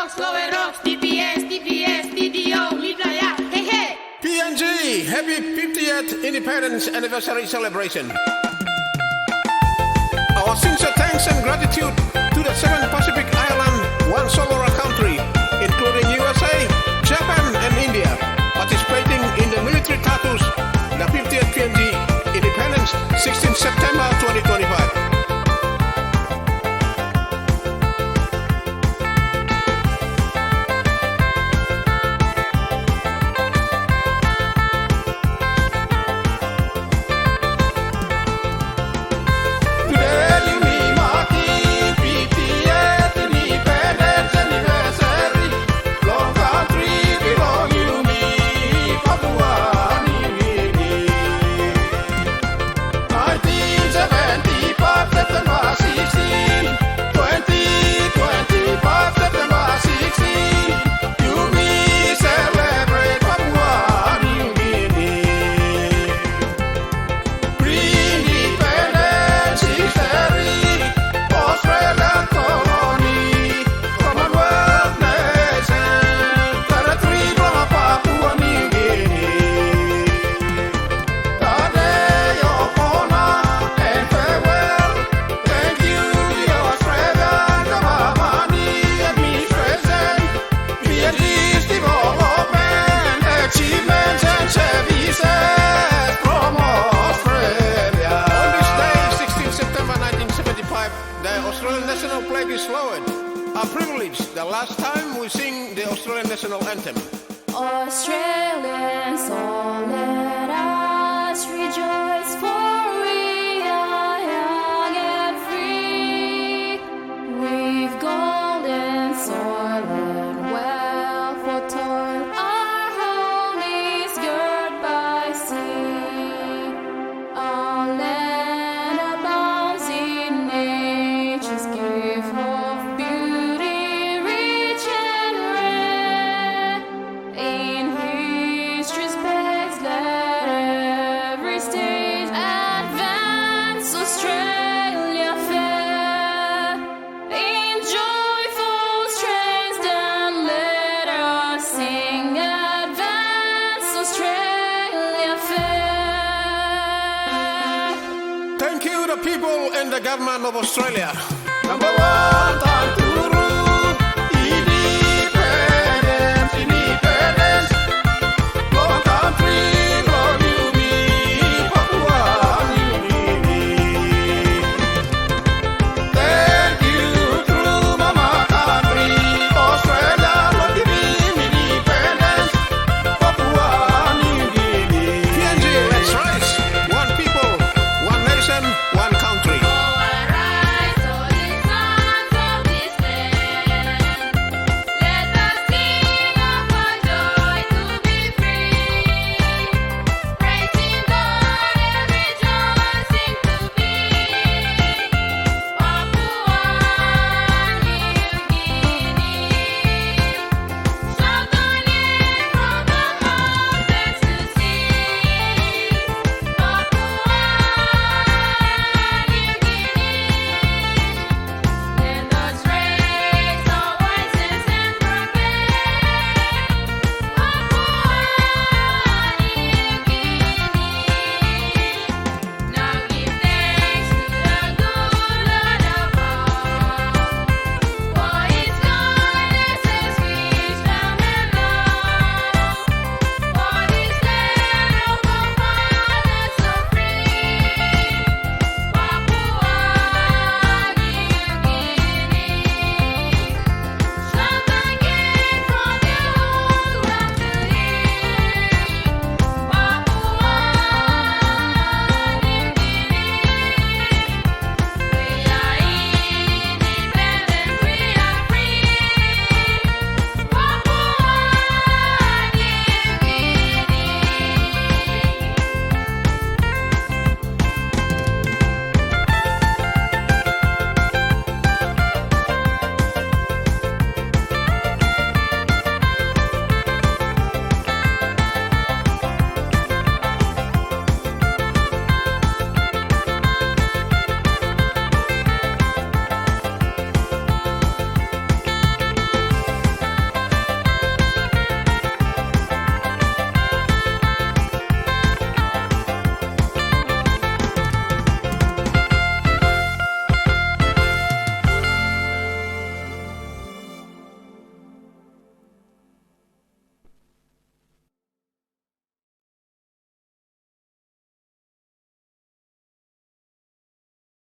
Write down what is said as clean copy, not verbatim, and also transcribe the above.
slower rocks, TPS, DDO, Libya, hey hey. PNG, happy 50th Independence Anniversary celebration. Our sincere thanks and gratitude to the 7 Pacific Island, one solar country, including USA, Japan and India, participating in the military status, the 50th PNG Independence, 16 September 2025. Is lowered. A privilege, the last time we sing the Australian National Anthem. Australians, all let us rejoice, for we are young and free. We've golden soil and wealth for toil. Our home is girt by sea. Our land abounds in nature's gift of beauty, rich and rare. In history's past, let every stage advance Australia fair. In joyful strains, then let us sing, advance Australia fair. Thank you, the people and the government of Australia. Number 1.